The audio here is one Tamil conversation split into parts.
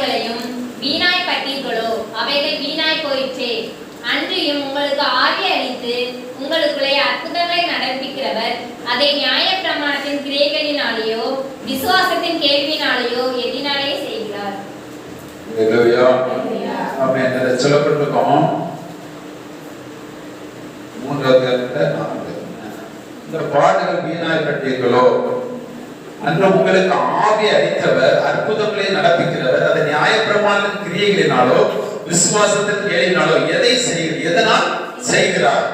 பாடுகளையும் வீணாய் பட்டீர்களோ? அவைகள் வீணாய் போயிற்றே. அன்றியும் உங்களுக்கு ஆவி அளித்து உங்களுக்குள்ளே அற்புதங்களை நடப்பிக்கிறவர் அதை நியாயப்பிரமாணத்தின் கிரியைகளினாலேயோ விசுவாசத்தின் கேள்வினாலேயோ எதினாலே செய்கிறார். சொல்லப்பட்டிருக்கோம். இந்த பாடுகள் வீணாய் பட்டீர்களோ, அன்று உங்களுக்கு ஆவி அளித்தவர் அற்புதங்களை நடப்பிக்கிறவர் அதை நியாயப்பிரமாணத்தின் கிரியைகளினாலோ விசுவாசத்தின் கேள்வினாலோ எதனால் செய்கிறார்?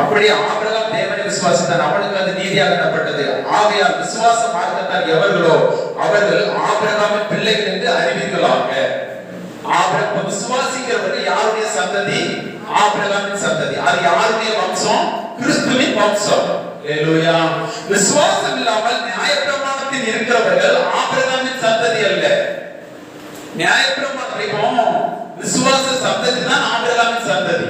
அப்படி ஆபிரகாம் தேவனை விசுவாசித்தான், அவனுக்கு அது நீதியாக எண்ணப்பட்டது. ஆகையால் விசுவாச மார்க்கத்தால் எவர்களோ அவர்கள் ஆபிரகாமின் பிள்ளைகள் என்று அறிவிக்கலாக. ஆபிரகாம் விசுவாசிக்கிறவர்கள் யாருடைய சந்ததி? ஆபிரகாமின் சந்ததி. அது யாருடைய வம்சம்? கிறிஸ்துவின் வம்சம். ஹல்லேலூயா. விசுவாசம் இல்லாமல் நியாயப்பிரமாணத்தில் இருக்கிறவர்கள் ஆபிரகாமின் சந்ததி அல்ல. நியாயப்பிரமாணம் விசுவாச சந்ததி தான் ஆபிரகாமின் சந்ததி.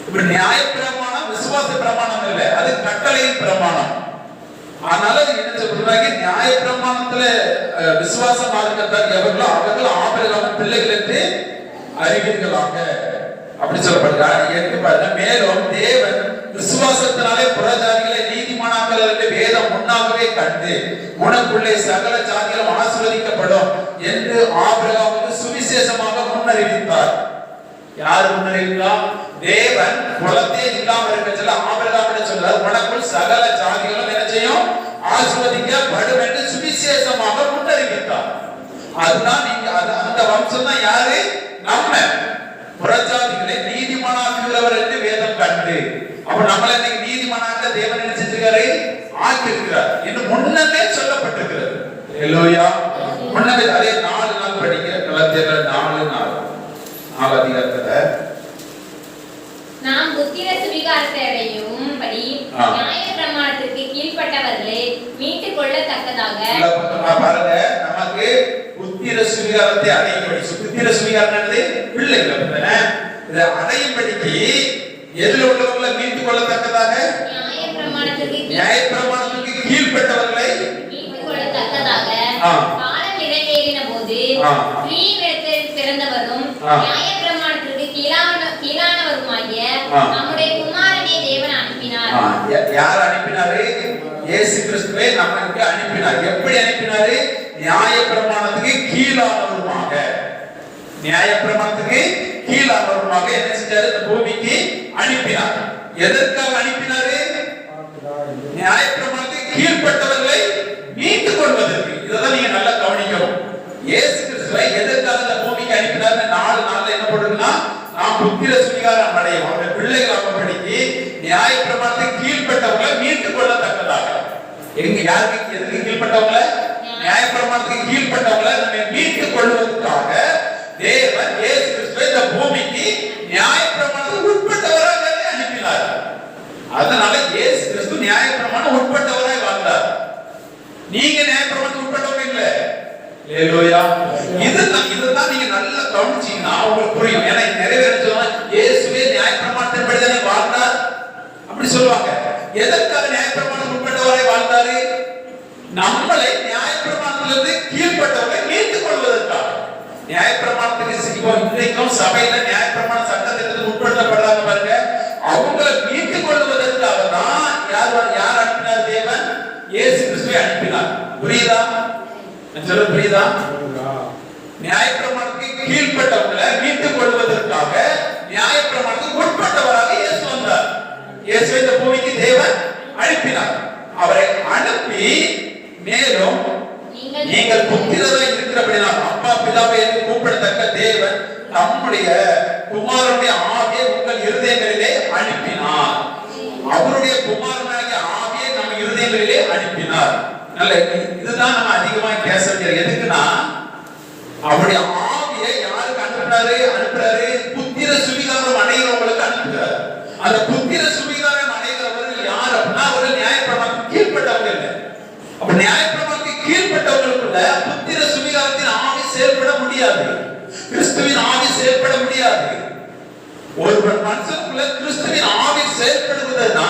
இப்ப நியாயப்பிரமாணம் விசுவாச பிரமாணம் இல்ல, அது கட்டளையின் பிரமாணம். அதனால என்ன சொல்றாங்க? நியாயப்பிரமாணத்துல விசுவாச மார்க்கத்தால் எவர்களோ அவர்கள் ஆபிரகாமின் பிள்ளைகள் என்று அறிவீர்களாக அப்படி சொல்லப்படுகிறார். மேலும் தேவன் விசுவாசத்தினாலே புறஜாதிகளை நீதிமானாக்கள் என்று வேதம் முன்னாகவே கண்டு உனக்குள்ளே சகல ஜாதிகளும் ஆசீர்வதிக்கப்படும் என்று ஆபிரகாமுக்கு சுவிசேஷமாக முன்னறிவித்தார். யார் முன்னறிவித்தார்? தேவன் குலத்தே இல்லாமல் இருக்க சொல்ல ஆபிரகாமிடம் சொல்றார், உனக்குள் சகல ஜாதிகளும் என்ன செய்யும்? ஆசீர்வதிக்கப்படும் என்று சுவிசேஷமாக முன்னறிவித்தார். அதுதான் நீங்க அந்த வம்சம் தான் யாரு? நம்ம புறஜாதிகளை நீதிமானாக்குகிறவர் என்று வேதம் கண்டு. அப்ப நம்மள இன்னைக்கு நீதிமானாக்க தேவன் என்ன செஞ்சிருக்காரு? ஆக்கியிருக்கிறார் என்று முன்னமே சொல்லப்பட்டிருக்கிறது. ஹல்லேலூயா. முன்னமே அதே 4 நாள் படிக்க கலாத்தியர் 4 அதிகாரத்துல நாம் புத்திர சுவிகாரத்தை அடையும்படி நியாயப்பிரமாணத்திற்கு கீழ்ப்பட்டவர்களே மீட்டுக் கொள்ளத்தக்கதாக. பாருங்க, நமக்கு புத்திர சுவிகாரத்தை அடையும்படி, புத்திர சுவிகாரம் என்னது? பிள்ளைகள். இதை அடையும்படிக்கு எதில் உள்ளவர்களை மீட்டுக் கொள்ளத்தக்கதாக? நியாயப்பிரமாணத்திற்கு கீழ்ப்பட்டவர்களை மீட்டுக் கொள்ளத்தக்கதாக. காலம் நிறைவேறின போது ஸ்திரீயிடத்தில் பிறந்தவரும் நியாயப்பிரமாணத்திற்கு கீழானவருமாகிய நம்முடைய குமாரனை தேவன் அனுப்பினார். யார் அனுப்பினாரு? இயேசு கிறிஸ்துவை நமக்கு அனுப்பினார். எப்படி அனுப்பினாரு? நியாயப்பிரமாணத்துக்கு கீழானவருமாக. நியாயப்பிரமாணத்துக்கு கீழானவருமாக என்ன செஞ்சாரு? இந்த பூமிக்கு அனுப்பினார். எதற்காக அனுப்பினாரு? நியாயப்பிரமாணத்துக்கு கீழ்ப்பட்டவர்களை மீட்டுக் கொள்வதற்கு. இதெல்லாம் நீங்க நல்லா கவனிக்கணும். இயேசு கிறிஸ்துவை எதற்காக இந்த பூமிக்கு அனுப்பினார்? 4 நாள்ல என்ன போடுதுன்னா, நாம் புத்திர சுவிகாரம் அடையும் அவருடைய பிள்ளைகள் ஆகும்படிக்கு நியாயப்பிரமாணத்துக்கு கீழ்ப்பட்டவர்களை மீட்டுக் கொள்ளத்தக்கதாக. எங்க யாருக்கு எதுக்கு கீழ்ப்பட்டவங்களை? நியாயப்பிரமாணத்துக்கு கீழ்ப்பட்டவங்களை நம்ம மீட்டுக் கொள்வதற்காக தேவன் இயேசு கிறிஸ்துவை இந்த பூமிக்கு நியாயப்பிரமாணத்துக்கு உட்பட்டவராக அனுப்பினார். அதனால இயேசு கிறிஸ்து நியாயப்பிரமாணம் உட்பட்டவராய் வாழ்ந்தார். நீங்க நியாயப்பிரமாணத்துக்கு உட்பட்டவங்க இல்ல. ஹல்லேலூயா. இதுதான் நீங்க நல்லா கவனிச்சீங்கன்னா உங்களுக்கு புரியும். ஏன்னா நிறைவேறச்சோன்னா இயேசுவே நியாயப்பிரமாணத்தின்படி தானே வாழ்ந்தார் அப்படி சொல்லுவாங்க. எதற்காக நியாயப்பிரமாணத்துக்கு உட்பட்டவராய் வாழ்ந்தாரு? நம்மளை நியாயப்பிரமாணத்திலிருந்து கீழ்ப்பட்டவரை மீட்டுக் கொள்வதற்காக. நியாயப்பிரமாணத்துக்கு இன்றைக்கும் சபையில நியாயப்பிரமாண சட்டத்திட்டத்துக்கு உட்படுத்தப்படுறாங்க பாருங்க, அவங்களை மீட்டுக் கொள்வதற்காக தான் யார் அனுப்பினார்? தேவன் இயேசு கிறிஸ்துவை அனுப்பினார். புரியுதா? சொல்ல புரியுதா? நியாயப்பிரமாணத்துக்கு கீழ்ப்பட்டவங்களை மீட்டுக் கொள்வதற்காக நியாயப்பிரமாணத்துக்கு உட்பட்டவராக இயேசு வந்தார். இயேசுவை இந்த பூமிக்கு தேவன் அனுப்பினார். அவரை அனுப்பி மேலும் நீங்கள் புத்திரராய் இருக்கிறபடினால் அப்பா பிதாவை என்று கூப்பிடத்தக்க தேவன் நம்முடைய குமாரனுடைய ஆவியை உங்கள் இருதயங்களிலே அனுப்பினார். அவருடைய குமாரனாகிய ஆவியை நம்ம இருதயங்களிலே அனுப்பினார். நல்ல, இதுதான் நம்ம அதிகமா பேச முடியாது. எதுக்குன்னா அவருடைய ஆவியை யாருக்கு அனுப்புறாரு? புத்திர சுவிகாரம் அடைகிறவங்களுக்கு அனுப்புகிறார். அந்த புத்திர சுவிகாரம் அடைகிறவர்கள் யார் அப்படின்னா அவர்கள் நியாயப்பிரமாணத்துக்கு கீழ்ப்பட்டவங்க இல்லை. அப்ப நியாயப்பிரமாணத்துக்கு கீழ்ப்பட்டவர்களுக்குள்ள புத்திர சுவிகாரத்தின் ஆவி செயல்பட முடியாது. கிறிஸ்துவின் ஆவி செயல்பட முடியாது. ஒரு மனுஷனுக்குள்ள கிறிஸ்துவின் ஆவி செயல்படுவதுன்னா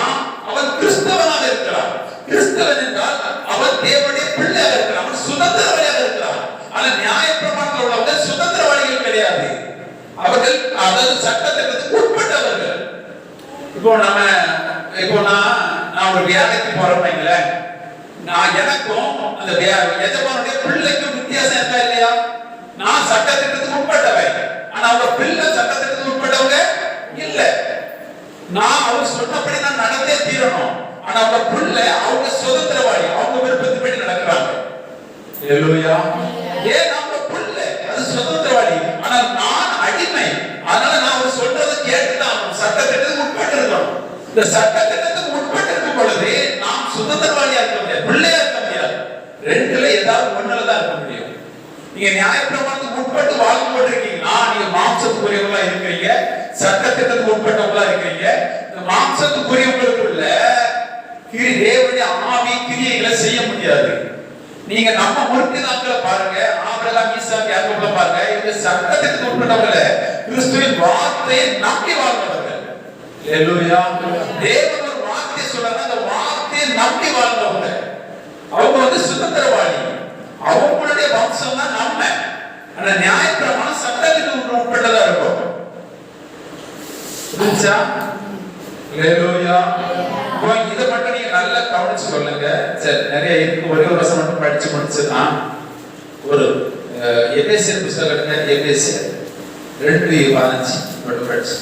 அவன் கிறிஸ்தவனாக இருக்கிறான். கிறிஸ்தவன் என்றால் அவர் தேவனுடைய பிள்ளையாக இருக்கிறார். அவர் சுதந்திரவாளியாக இருக்கிறார். ஆனால் நியாயப்பிரமாணம் பிரமாணத்தில் உள்ளவங்க சுதந்திரவாளிகள் கிடையாது. அவர்கள் அதாவது சட்டத்திற்கு உட்பட்டவர்கள். இப்போ நான் ஒரு வேலைக்கு போறேன், நான் எனக்கும் அந்த எஜமானுடைய பிள்ளைக்கும் வித்தியாசம் இருக்கா இல்லையா? நான் சட்டத்திட்டத்துக்கு உட்பட்டவன், ஆனா அவங்க பிள்ளை சட்டத்திட்டத்துக்கு உட்பட்டவங்க இல்ல. நான் அவர் சொன்னபடி நான் நடந்தே தீரணும், ஆனா அவங்க பிள்ளை அவங்க சுதந்திரவாளி, அவங்க விருப்பத்துப்படி நடக்கிறாங்க. ஹல்லேலூயா. ஏன் அவங்க பிள்ளை அது சுதந்திரவாளி, ஆனா நான் அடிமை. அதனால நான் அவர் சொல்றதை கேட்டுதான் சட்டத்திட்டத்துக்கு உட்பட்டு இருக்கணும். இந்த சட்டத்திட்டத்துக்கு உட்பட்டு இருக்கும் பொழுது நாம் சுதந்திரவாளியா இருக்க முடியாது, பிள்ளையா இருக்க முடியாது. ரெண்டுல ஏதாவது ஒண்ணுல தான் இருக்க முடியும். நீங்க நியாயப்பிரமாணத்துக்கு உட்பட்டு வாழ்ந்து கொண்டிருக்கீங்கன்னா நீங்க மாம்சத்துக்குரியவங்களா இருக்கிறீங்க, சட்டத்திட்டத்துக்கு உட்பட்டவங்களா இருக்கிறீங்க. இந்த மாம்சத்துக்குரியவங்களுக்குள்ள தேவனுடைய ஆவி கிரியைகளை செய்ய முடியாது. நீங்க நம்ம முற்பிதாக்களை பாருங்க, ஆபிரகாம், ஈசாக்கு, யாக்கோபை பாருங்க, இவங்க சட்டத்திற்கு உட்பட்டவங்க, கிறிஸ்துவின் வார்த்தையை நம்பி வாழ்ந்தவர்கள். ஹல்லேலூயா. தேவன் ஒரு வார்த்தையை சொல்றாங்க, அந்த வார்த்தையை நம்பி வாழ்ந்தவங்க. அவங்க சுதந்திரவாளி, அவங்களுடைய வம்சம் தான் நம்ம. ஆனா நியாயப்பிரமாணம் சட்டத்திற்கு உட்பட்டதா இருக்கும். புரிஞ்சா? ஹல்லேலூயா. இதை மட்டும் நீங்க நல்லா கவனிச்சு சொல்லுங்க. சரி, நிறைய இருக்கு, ஒரே ஒரு வசனம் மட்டும் படிச்சு முடிச்சுதான். ஒரு எபேசியர் புத்தகம், எபேசியர் 2:15 மட்டும் படிச்சு.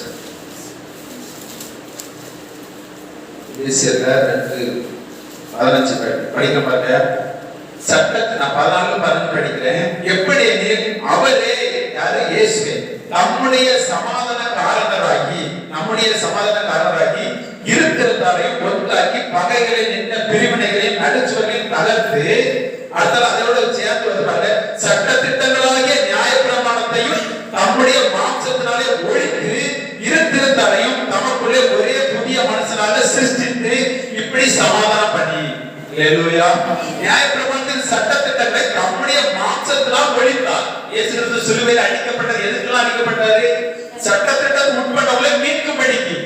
எபேசியர்ல 2:15 படிக்க பாருங்க. சட்டத்தை நான் 14-15 படிக்கிறேன். எப்படி அவரே, யாரு? இயேசுவே நம்முடைய சமாதானக்காரராகி இருக்கிறதாரையும் ஒன்றாக்கி பகைகளை நின்ற பிரிவினைகளையும் நடுச்சுவர்களையும் தகர்த்து, அதோட சேர்ந்து வருவாங்க, சட்ட திட்டங்களாகிய நியாயப்பிரமாணத்தையும் நம்முடைய மாம்சத்தினாலே ஒழித்து இருக்கிறதாரையும் தமக்குள்ளே ஒரே புதிய மனுஷனாக சிருஷ்டித்து இப்படி சமாதானம் பண்ணி. ஹல்லேலூயா. நியாயப்பிரமாணத்தின் சட்ட திட்டங்களை நம்முடைய மாம்சத்தினால் ஒழித்தார். இயேசு கிறிஸ்து சிலுவையில் அடிக்கப்பட்டது எதுக்கெல்லாம் அடிக்கப்பட்டாரு? சட்டத்திட்டத்துக்கு உட்பட்டவர்களை மீட்கும்படிக்கு.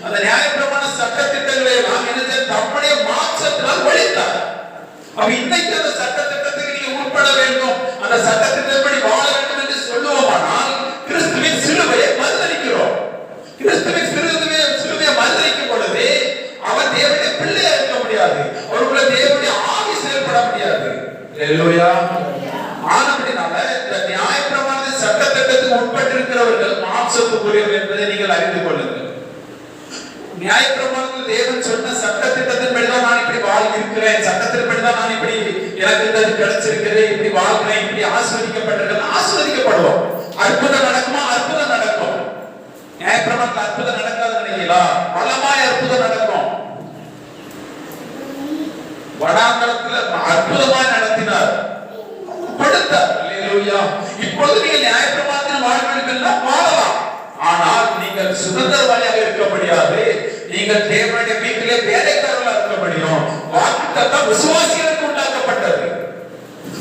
அந்த நியாயப்பிரமாண சட்டத்திட்டங்களை எல்லாம் நம்முடைய மாம்சத்தினால் ஒழித்தார். அப்ப இன்னைக்கு அந்த சட்டத்திட்டத்துக்கு நீங்க உட்பட வேண்டும், அந்த சட்டத்திட்டப்படி வாழ வேண்டும் என்று சொல்லுவோமானால் கிறிஸ்துவின் சிலுவையை மறுதலிக்கிறோம். கிறிஸ்துவின் சிலுவையை மறுதலிக்கும் பொழுது அவர் தேவனுடைய பிள்ளையா இருக்க முடியாது, அவருக்குள்ள தேவனுடைய ஆவி செயல்பட முடியாது. ஹல்லேலூயா. ஆனபடினால இந்த நியாயப்பிரமாணத்தின் சட்டத்திட்டத்துக்கு உட்பட்டிருக்கிறவர்கள் மாம்சத்துக்குரியவர்கள் என்பதை நீங்கள் அறிந்து கொள்ளுங்கள். நியாயப்பிரமாணத்தில் தேவன் சொன்ன சட்டத்திட்டத்தின்படி தான் நான் இப்படி வாழ்கிறேன், சட்டத்தின்படி தான் நான் இப்படி எனக்கு இது கிடைச்சிருக்கிறேன், இப்படி வாழ்கிறேன், இப்படி ஆசீர்வதிக்கப்பட்டிருக்கிறேன், ஆசீர்வதிக்கப்படுவோம். அற்புதம் நடக்குமா? அற்புதம் நடக்கும். நியாயப்பிரமாணத்தில் அற்புதம் நடக்காது நினைக்கிறீங்களா? பலமாய் அற்புதம் நடக்கும். வனாந்தரத்துல அற்புதமாய் நடத்தினார், கொடுத்தார். ஹல்லேலூயா. இப்பொழுது நீங்கள் நியாயப்பிரமாணத்தில் வாழ வேண்டும் என்றால் வாழலாம், ஆனால் நீங்கள் சுதந்திரவாளியாக இருக்க முடியாது. நீங்கள் தேவனுடைய வீட்டிலே வேலைக்காரர்களாக இருக்க முடியும். வாக்குத்தத்தம் விசுவாசிகளுக்கு உண்டாக்கப்பட்டது,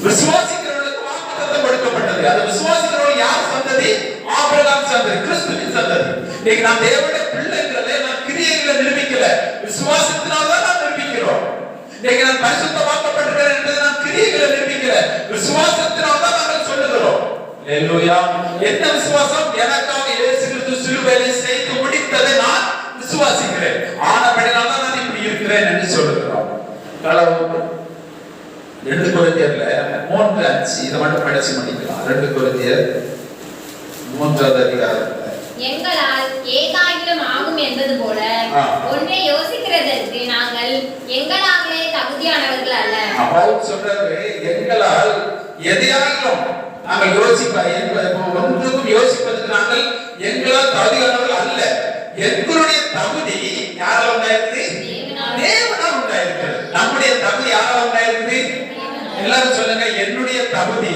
விசுவாசிக்கிறவர்களுக்கு வாக்குத்தத்தம் கொடுக்கப்பட்டது. அது விசுவாசிக்கிறவர்கள் யார் சந்ததி? ஆபிரகாம் சந்ததி, கிறிஸ்துவின் சந்ததி. இன்னைக்கு நான் தேவனுடைய பிள்ளைங்கிறதை நான் கிரியைகளை நிரூபிக்கல, விசுவாசத்தினால தான் நான் நிரூபிக்கிறோம். இன்னைக்கு நான் பரிசுத்தமாக்கப்பட்டிருக்கிறேன் என்பதை நான் கிரியைகளை நிரூபிக்கல, விசுவாசத்தினால தான் நாங்கள் சொல்லுகிறோம். ஹல்லேலூயா. என்ன விசுவாசம்? எனக்காக இயேசு கிறிஸ்து சிலுவையிலே செய்து முடித்ததை நான் விசுவாசிக்கிறேன், ஆனபடியால் தான் நான் இப்படி இருக்கிறேன் என்று சொல்லுகிறோம். 2 கொரிந்தியர்ல 3:5 இதை மட்டும் படிச்சு முடிக்கலாம். 2 கொரிந்தியர் 3வது அதிகாரத்துல எங்களால் ஏதாகிலும் ஆகும் என்பது போல ஒன்றை யோசிக்கிறதற்கு நாங்கள் எங்களாலே தகுதியானவர்கள் அல்ல. பவுல் சொல்றாரு, எங்களால் எதையாகிலும் நாங்கள் ஒன்றுக்கும் யோசிப்பதற்கு நாங்கள் எங்களால் தகுதியானவர்கள் அல்ல. எங்களுடைய தகுதி யாரால் உண்டாயிருக்கு? தேவனால் உண்டாயிருக்கு. நம்முடைய தகுதி யாரால் உண்டாயிருக்கு? எல்லாரும் சொல்லுங்க, என்னுடைய தகுதி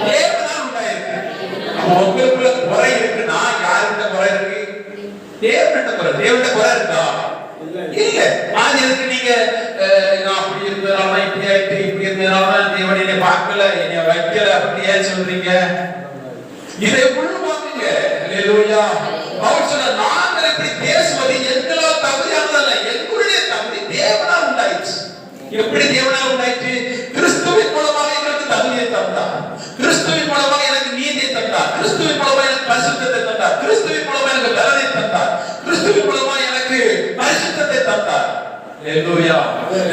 தேவனால் உண்டாயிருக்கு. உங்களுக்குள்ள குறை இருக்குன்னா யாருக்கிட்ட குறை இருக்கு? தேவன்கிட்ட குறை. தேவன்கிட்ட குறை இருக்கா? இல்ல. அது எதுக்கு நீங்க நான் அப்படி இருந்ததுனால இப்படி ஆயிட்டு, இப்படி இருந்ததுனால தேவன் என்னை பார்க்கல, என்னை வைக்கல அப்படி ஏன் சொல்றீங்க? இதை உள்வாங்குங்க. ஹல்லேலூயா. அவர் சொன்ன நாங்கள் இப்படி பேசுவது எங்களால் தகுதியானதல்ல, எங்களுடைய தகுதி தேவனால் உண்டாயிற்று. எப்படி தேவனால் உண்டாயிற்று? கிறிஸ்துவின் மூலமாக எங்களுக்கு தகுதியை தந்தார். கிறிஸ்துவின் மூலமாக எனக்கு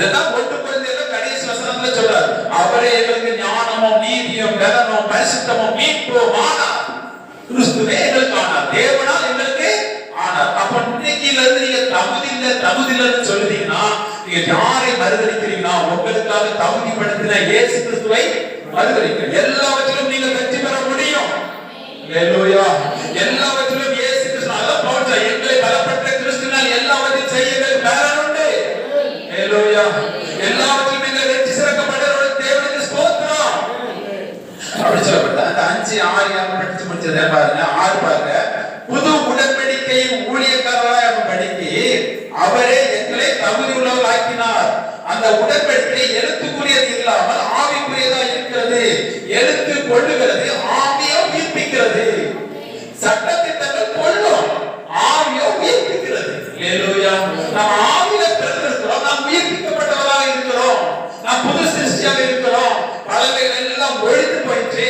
இதெல்லாம் 1 கொரிந்தியர் கடைசி வசனத்துல சொல்றார். அவரே எங்களுக்கு ஞானமும் நீதியும் பலனும் பரிசுத்தமும் மீட்பும் ஆனார். கிறிஸ்துவே எங்களுக்கு ஆனார். தேவனால் எங்களுக்கு ஆனார். அப்ப இன்னைக்குல இருந்து நீங்க தகுதி இல்லைன்னு சொல்லுதீங்கன்னா நீங்க யாரை மறுதலிக்கிறீங்கன்னா உங்களுக்காக தகுதிப்படுத்தின இயேசு கிறிஸ்துவை மறுதலிக்க. எல்லாவற்றிலும் நீங்க வெற்றி பெற முடியும். ஹalleluya. எல்லாவற்றிலும் இயேசு கிறிஸ்து அதான் பவுல் எங்களை பலப்பட்ட கிறிஸ்துவினால் எல்லாவற்றையும் செய்ய எங்களுக்கு பலன் உண்டு. ஹalleluya. எல்லாவற்றிலும் நீங்க வெற்றி சிறக்கப்படுகிற தேவனுக்கு ஸ்தோத்திரம். அப்படி சொல்லப்பட்ட அந்த 5-6 படிச்சு முடிச்சதே பாருங்க. 6 பாருங்க. புது உடன்படிக்கையின் ஊழியக்காரராய் அவர் படிக்கி அவரே எங்களை தகுதி உள்ளவர்களாக்கினார். அந்த உடன்படிக்கை எழுத்துக்குரியது இல்லாமல் ஆவிக்குரியதா இருக்கிறது. எழுத்து கொள்ளுகிறது, ஆவியோ உயிர்ப்பிக்கிறது. சட்டத்திட்டங்கள் கொள்ளும், ஆவியோ உயிர்ப்பிக்கிறது. ஹalleluya. நாம் ஆவியில பிறந்திருக்கிறோம், நாம் உயிர்ப்பிக்கப்பட்டவர்களாக இருக்கிறோம், நாம் புது சிருஷ்டியாக இருக்கிறோம். பழமைகள் எல்லாம் ஒழித்து போயிற்று.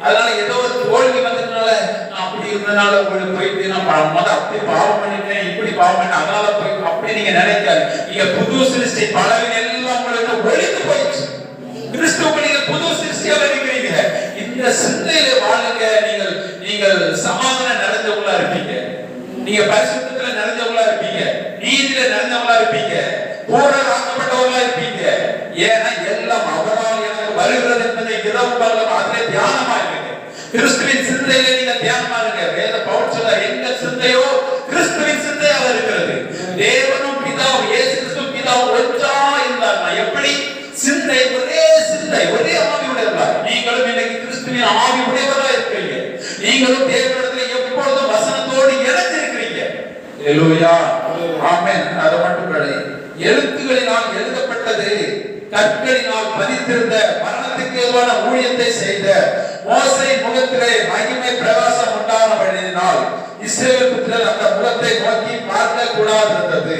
அதனால ஏதோ ஒரு தோல்வி வந்ததுனால நான் அப்படி இருந்தனால உங்களுக்கு போயிட்டு நான் அப்படி பாவம் பண்ணிட்டேன், இப்படி பாவம் பண்ண அதனால போய் அப்படி நீங்க நினைக்காது. நீங்க புது சிருஷ்டி, பழமைகள் எல்லாம் உங்களுக்கு ஒழித்து போயிடுச்சு. கிறிஸ்துவுக்கு நீங்க புது சிருஷ்டியாக இருக்கிறீங்க. இந்த சிந்தையில வாழுங்க. நீங்கள் சமாதானம் நிறைஞ்சவங்களா இருப்பீங்க, நீங்க பரிசுத்தத்துல நிறைஞ்சவங்களா இருப்பீங்க, நீதியில நிறைஞ்சவங்களா இருப்பீங்க, பூரணமாக்கப்பட்டவங்களா இருப்பீங்க. ஏன்னா எல்லாம் அவரால் எனக்கு வருகிறது என்பதை இரவு பகலும் அதிலே தியானமா இருங்க. கிறிஸ்துவின் சிந்தையில நீங்க தியானமா இருங்க. வேத பவுல் சொல்றார், எங்கள் சிந்தையோ கிறிஸ்துவின் சிந்தையாக இருக்கிறது. தேவனும் பிதாவும் இயேசு கிறிஸ்து பிதாவும் ஒன்றா இருந்தார். எப்படி சிந்தை ஒரே சிந்தை, ஒரே ஆவி உடையவர்களாய் நீங்களும் இன்னைக்கு கிறிஸ்துவின் ஆவி உடையவர்களாய் இருக்கிறீங்க. நீங்களும் தேவனிடத்தில் எப்பொழுதும் வசனத்தோடு இணைந்திருக்கிறீங்க. ஹalleluya. ஆமென். அது மட்டும் இல்லை, எழுத்துக்களினால் எழுதப்பட்டது, கற்களினால் பதித்திருந்த மரணத்துக்கு ஏதுவான ஊழியத்தை செய்த மோசே முகத்திலே மகிமை பிரகாசம் உண்டானபடியினால் இஸ்ரவேல் புத்திரர் அந்த முகத்தை நோக்கி பார்க்க கூடாதிருந்தது.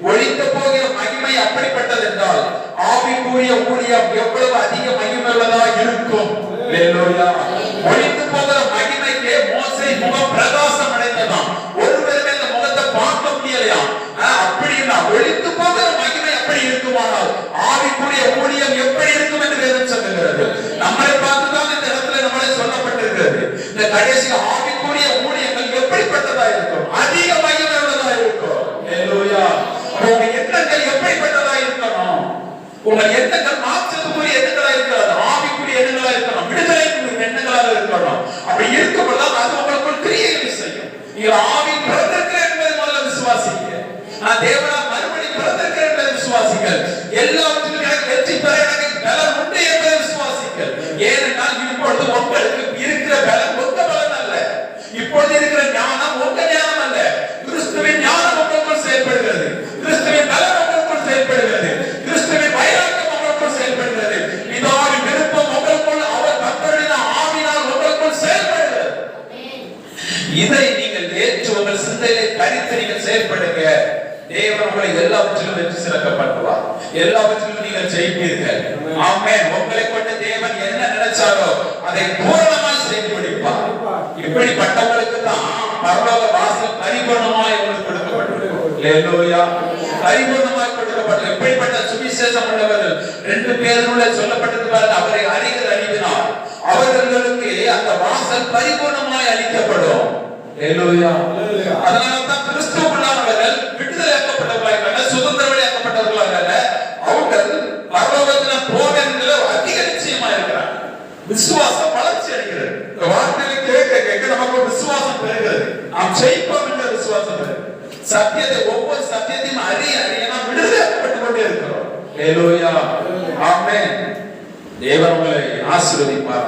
ஒழிக்க போகிற மகிமை அப்படிப்பட்டது என்றால் ஆவிக்குரிய ஊழியம் எவ்வளவு அதிக மகிமை உள்ளதாக இருக்கும். ஹalleluya. ஒழித்து போகிற மகிமைக்கு மோசே முகம் பிரகாசம் அடைந்ததாம். ஒருவருமே அந்த முகத்தை பார்க்க முடியலையா? அப்படின்னா ஒழித்து போகிற மகிமை எப்படி இருக்குமானால் ஆவிக்குரிய ஊழியம் எப்படி இருக்கும் என்று வேதம் சொல்லுகிறது. நம்மளை பார்த்துதான் இந்த இடத்துல நம்மளை சொல்லப்பட்டிருக்கிறது. இந்த கடைசி ஆவிக்குரிய ஊழியங்கள் எப்படிப்பட்டதா இருக்கும்? அதிக மகிமை உள்ளதா இருக்கும். ஹalleluya. உங்க எண்ணங்கள் எப்படிப்பட்டதா இருக்கணும்? உங்க எண்ணங்கள் மாற்றத்துக்குரிய எண்ணங்களா இருக்கிறது, ஆவிக்குரிய எண்ணங்களா இருக்கணும், விடுதலைக்குரிய எண்ணங்களாக இருக்கணும். அப்படி இருக்கும்போது அது உங்களுக்குள் கிரியைகளை செய்யும். நீங்கள் ஆவி பிறந்திருக்கிறேன் என்பதை முதல்ல விசுவாசிங்க. நான் தேவனால் மறுபடி பிறந்திருக்கிறேன் என்பதை விசுவாசிங்கள். எல்லாவற்றிலும் எனக்கு வெற்றி பெற எனக்கு பலன் உண்டு என்பதை விசுவாசிங்கள். ஏனென்றால் இப்பொழுது உங்களுக்கு இருக்கிற பலன் உங்க பலன் அல்ல. இப்பொழுது இருக்கிற ஞானம் உங்க ஞானம் அல்ல. கிறிஸ்துவின் ஞானம் உங்களுக்குள் செயல்படுகிறது, கிறிஸ்துவின் பலன் உங்களுக்குள் செயல்படுகிறது, கிறிஸ்துவின் வைராக்கியம் உங்களுக்குள் செயல்படுகிறது, பிதாவின் விருப்பம் உங்களுக்குள் அவர் தந்தருளின ஆவியினால் உங்களுக்குள் செயல்படுகிறது. இதை நீங்கள் ஏற்று உங்கள் சிந்தையை கரித்து நீங்கள் செயல்படுங்க. தேவன் உங்களை எல்லாவற்றிலும் வெற்றி சிறக்கப்படுவார். எல்லாவற்றிலும் நீங்கள் ஜெயிப்பீர்கள். ஆமென். உங்களை கொண்டு தேவன் என்ன நினைச்சாரோ அதை பூரணமாய் செய்து முடிப்பார். இப்படிப்பட்டவங்களுக்கு தான் பரலோக வாசல் பரிபூர்ணமாய் உங்களுக்கு கொடுக்கப்பட்டிருக்கும். ஹalleluya. பரிபூர்ணமாய் கொடுக்கப்பட்டது. இப்படிப்பட்ட சுவிசேஷம் உள்ளவர்கள் 2 பேருள்ள சொல்லப்பட்டது பாருங்க. அவரை அறிகிற அறிவினால் அவர்களுக்கு அந்த வாசல் பரிபூர்ணமாய் அளிக்கப்படும். ஹalleluya. அதனால தான் கிறிஸ்துவுக்குள்ளானவர்கள் விடுதலையாக்கப்பட்டவர்களாக, சுதந்திரமாக்கப்பட்டவர்களாக அவர்கள் பரலோகத்திற்கு போவதில் அதிக நிச்சயமா இருக்கிறார். விசுவாசம் வளர்ச்சி அடைகிறது. வார்த்தையை கேட்க நமக்கு விசுவாசம் பெறுகிறது. நாம் ஜெயிப்போம் என்ற விசுவாசம் பெறுகிறது. சத்தியத்தை ஒவ்வொரு சத்தியத்தையும் அறிய நாம் விடுதலையாக்கப்பட்டு கொண்டே இருக்கிறோம். ஹalleluya. ஆமென். தேவன் உங்களை ஆசீர்வதிப்பார்.